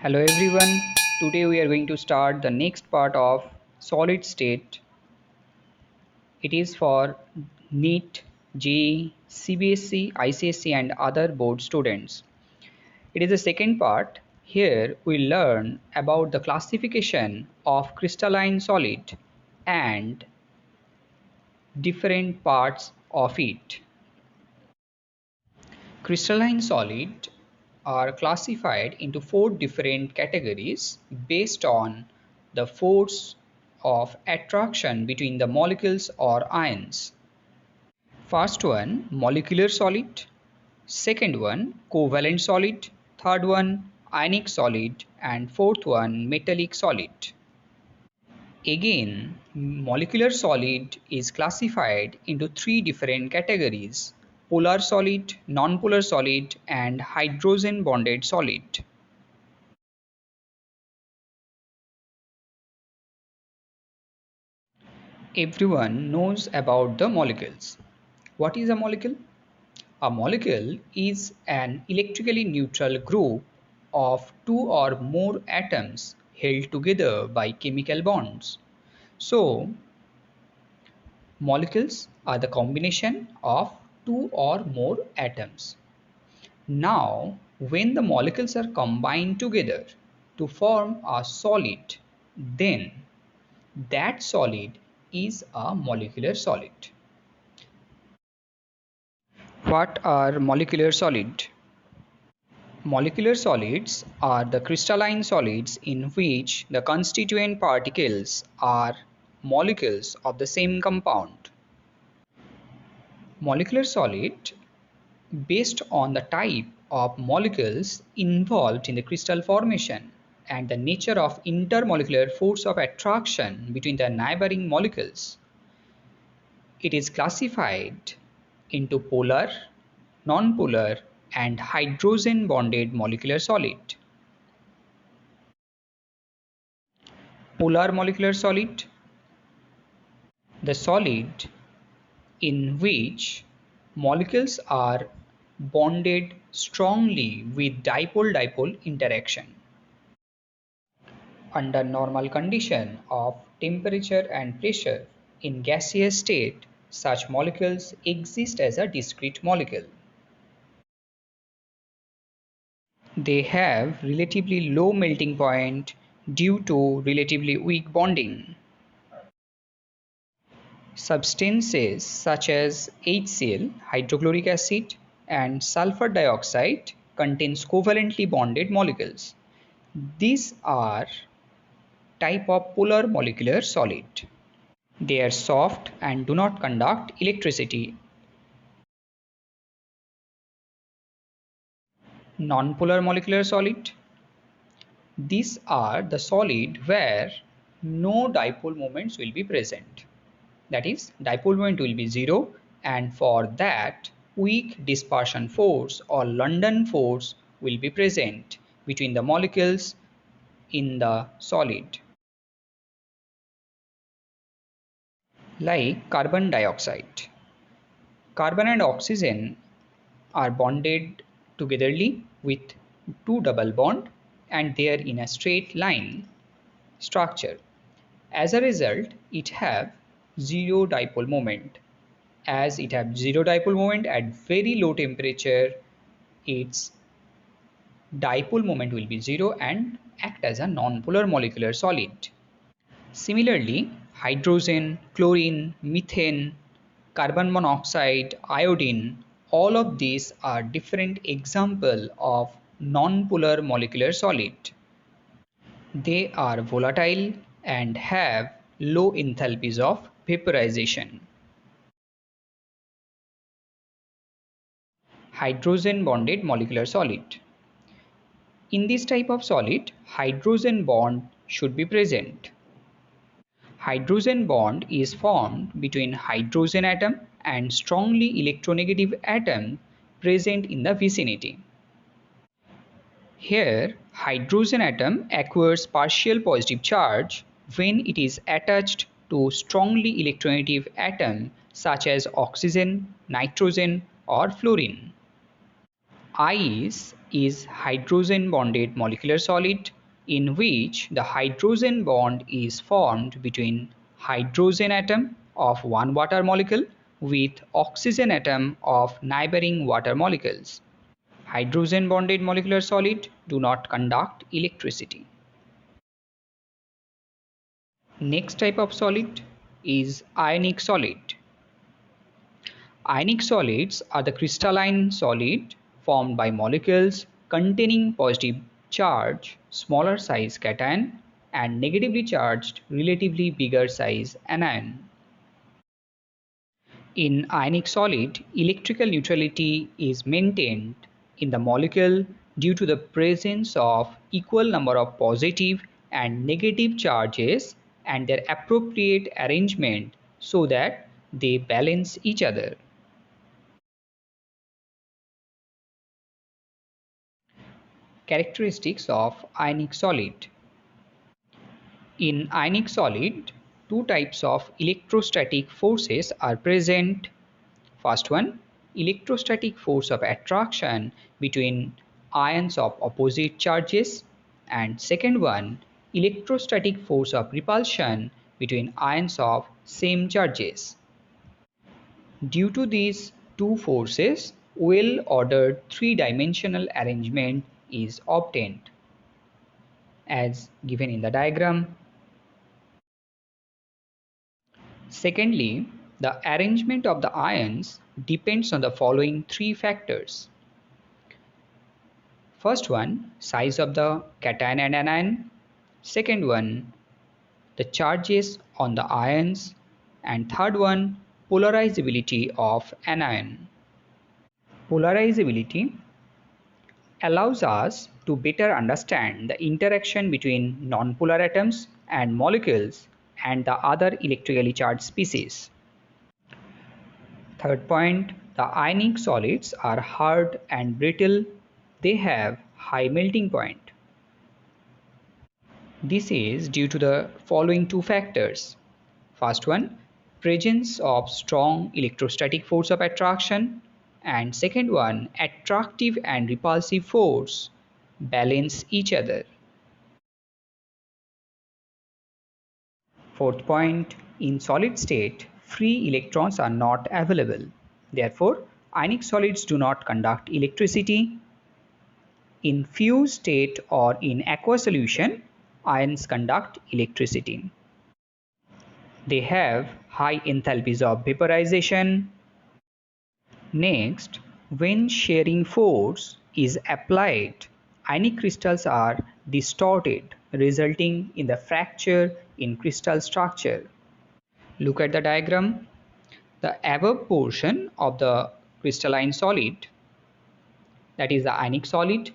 Hello everyone. Today we are going to start the next part of solid state. It is for NEET, JEE, CBSE, ICSE and other board students. It is the second part. Here we learn about the classification of crystalline solid and different parts of it. Crystalline solids are classified into four different categories based on the force of attraction between the molecules or ions. First one, molecular solid. Second one, covalent solid. Third one, ionic solid. And fourth one, metallic solid. Again, molecular solid is classified into three different categories: polar solid, nonpolar solid, and hydrogen bonded solid. Everyone knows about the molecules. What is a molecule? A molecule is an electrically neutral group of two or more atoms held together by chemical bonds. So, molecules are the combination of two or more atoms. Now, when the molecules are combined together to form a solid, then that solid is a molecular solid. What are molecular solids? Molecular solids are the crystalline solids in which the constituent particles are molecules of the same compound. Molecular solid based on the type of molecules involved in the crystal formation and the nature of intermolecular force of attraction between the neighboring molecules. It is classified into polar, nonpolar, and hydrogen bonded molecular solid. Polar molecular solid, the solid in which molecules are bonded strongly with dipole-dipole interaction. Under normal condition of temperature and pressure in gaseous state, such molecules exist as a discrete molecule. They have relatively low melting point due to relatively weak bonding. Substances such as HCl, hydrochloric acid, and sulfur dioxide contains covalently bonded molecules. These are type of polar molecular solid. They are soft and do not conduct electricity. Nonpolar molecular solid. These are the solid where no dipole moments will be present. That is, dipole moment will be zero, and for that weak dispersion force or London force will be present between the molecules in the solid. Like carbon dioxide. Carbon and oxygen are bonded togetherly with two double bond and they are in a straight line structure. As a result, it have zero dipole moment. As it have zero dipole moment at very low temperature, its dipole moment will be zero and act as a nonpolar molecular solid. Similarly, hydrogen, chlorine, methane, carbon monoxide, iodine, all of these are different examples of nonpolar molecular solid. They are volatile and have low enthalpies of vaporization. Hydrogen bonded molecular solid. In this type of solid, hydrogen bond should be present. Hydrogen bond is formed between hydrogen atom and strongly electronegative atom present in the vicinity. Here, hydrogen atom acquires partial positive charge when it is attached to strongly electronegative atom such as oxygen, nitrogen or fluorine. Ice is hydrogen bonded molecular solid in which the hydrogen bond is formed between hydrogen atom of one water molecule with oxygen atom of neighboring water molecules. Hydrogen bonded molecular solid do not conduct electricity. Next type of solid is ionic solid. Ionic solids are the crystalline solid formed by molecules containing positive charge, smaller size cation, and negatively charged, relatively bigger size anion. In ionic solid, electrical neutrality is maintained in the molecule due to the presence of equal number of positive and negative charges and their appropriate arrangement so that they balance each other. Characteristics of ionic solid. In ionic solid, two types of electrostatic forces are present. First one, electrostatic force of attraction between ions of opposite charges, and second one, electrostatic force of repulsion between ions of same charges. Due to these two forces, well-ordered three-dimensional arrangement is obtained, as given in the diagram. Secondly, the arrangement of the ions depends on the following three factors. First one, size of the cation and anion. Second one, the charges on the ions. And third one, polarizability of anion. Polarizability allows us to better understand the interaction between nonpolar atoms and molecules and the other electrically charged species. Third point, the ionic solids are hard and brittle. They have high melting point. This is due to the following two factors. First one, presence of strong electrostatic force of attraction, and second one, attractive and repulsive force balance each other. Fourth point, in solid state, free electrons are not available. Therefore, ionic solids do not conduct electricity. In fused state or in aqueous solution, ions conduct electricity. They have high enthalpies of vaporization. Next, when shearing force is applied, ionic crystals are distorted, resulting in the fracture in crystal structure. Look at the diagram. The above portion of the crystalline solid, that is the ionic solid,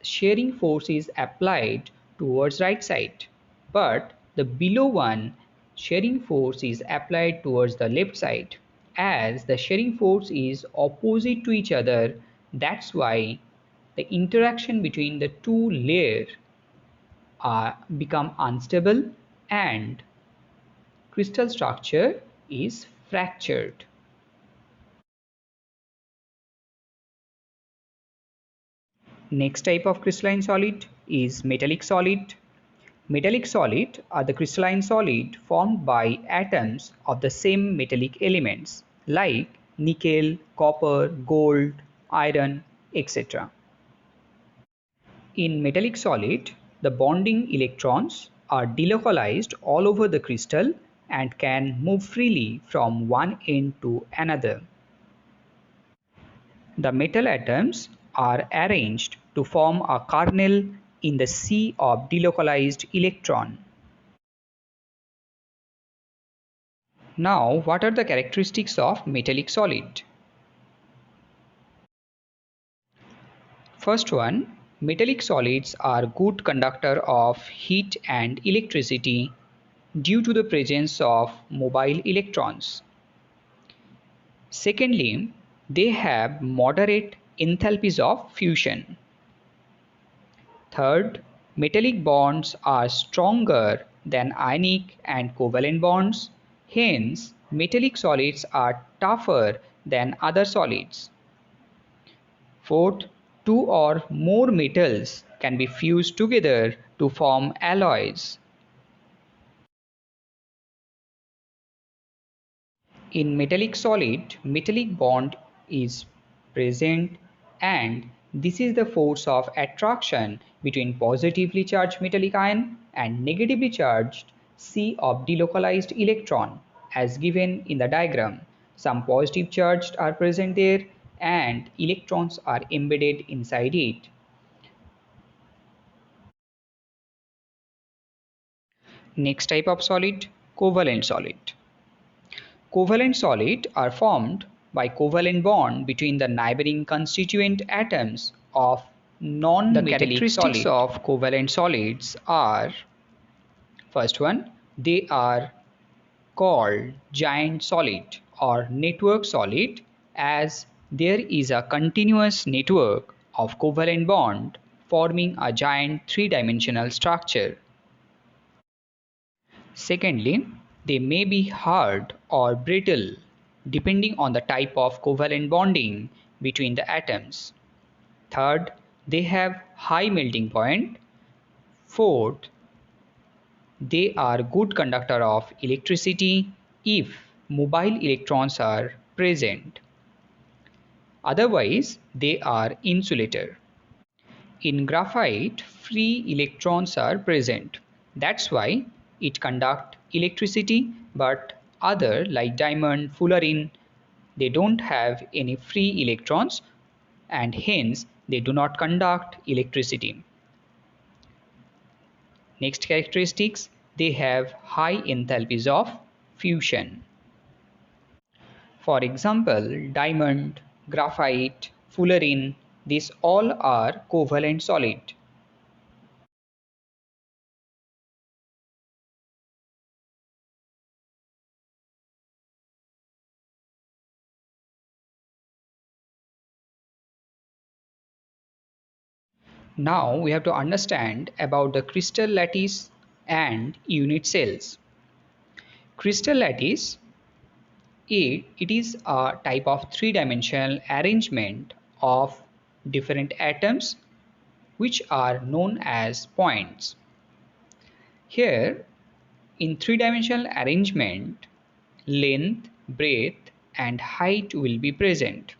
shearing force is applied towards right side, but the below one shearing force is applied towards the left side. As the shearing force is opposite to each other, that's why the interaction between the two layers become unstable and crystal structure is fractured. Next type of crystalline solid is metallic solid. Metallic solid are the crystalline solid formed by atoms of the same metallic elements like nickel, copper, gold, iron, etc. In metallic solid, the bonding electrons are delocalized all over the crystal and can move freely from one end to another. The metal atoms are arranged to form a kernel in the sea of delocalized electron. Now, what are the characteristics of metallic solid? First one, metallic solids are good conductor of heat and electricity due to the presence of mobile electrons. Secondly, they have moderate enthalpies of fusion. Third, metallic bonds are stronger than ionic and covalent bonds. Hence, metallic solids are tougher than other solids. Fourth, two or more metals can be fused together to form alloys. In metallic solid, metallic bond is present, and this is the force of attraction between positively charged metallic ion and negatively charged C of delocalized electron as given in the diagram. Some positive charged are present there and electrons are embedded inside it. Next type of solid, covalent solid. Covalent solids are formed by covalent bond between the neighboring constituent atoms of non-metallic solid. The characteristics of covalent solids are: first one, they are called giant solid or network solid as there is a continuous network of covalent bond forming a giant three-dimensional structure. Secondly, they may be hard or brittle depending on the type of covalent bonding between the atoms. Third, they have high melting point. Fourth, they are good conductor of electricity if mobile electrons are present. Otherwise, they are insulator. In graphite, free electrons are present. That's why it conducts electricity, but other like diamond, fullerene, they don't have any free electrons and hence they do not conduct electricity. Next characteristics, they have high enthalpies of fusion. For example, diamond, graphite, fullerene, these all are covalent solid. Now we have to understand about the crystal lattice and unit cells. Crystal lattice, it is a type of three-dimensional arrangement of different atoms which are known as points. Here in three-dimensional arrangement, length, breadth and height will be present,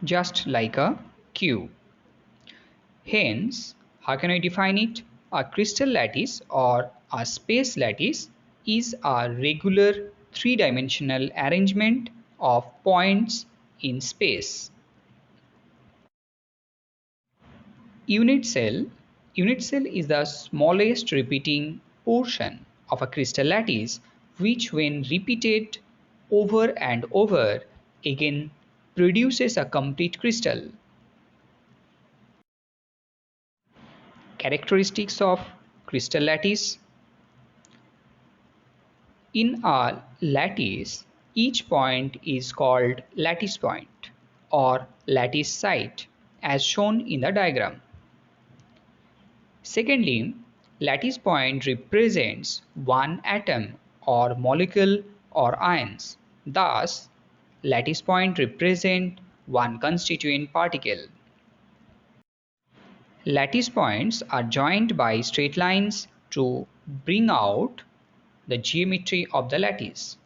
just like a cube. Hence, how can I define it? A crystal lattice or a space lattice is a regular three-dimensional arrangement of points in space. Unit cell. Unit cell is the smallest repeating portion of a crystal lattice which when repeated over and over again produces a complete crystal. Characteristics of crystal lattice. In a lattice, each point is called lattice point or lattice site as shown in the diagram. Secondly, lattice point represents one atom or molecule or ions. Thus, lattice point represent one constituent particle. Lattice points are joined by straight lines to bring out the geometry of the lattice.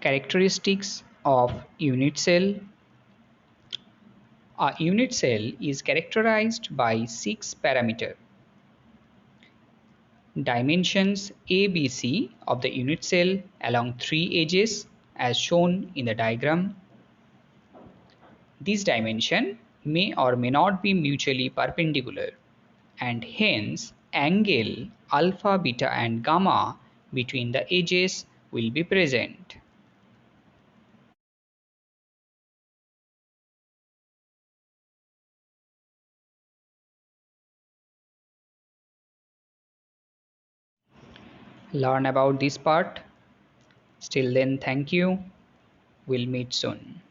Characteristics of unit cell. A unit cell is characterized by 6 parameters. Dimensions ABC of the unit cell along 3 edges as shown in the diagram. These dimensions may or may not be mutually perpendicular and hence angle alpha, beta and gamma between the edges will be present. Learn about this part. Till then, thank you. We'll meet soon.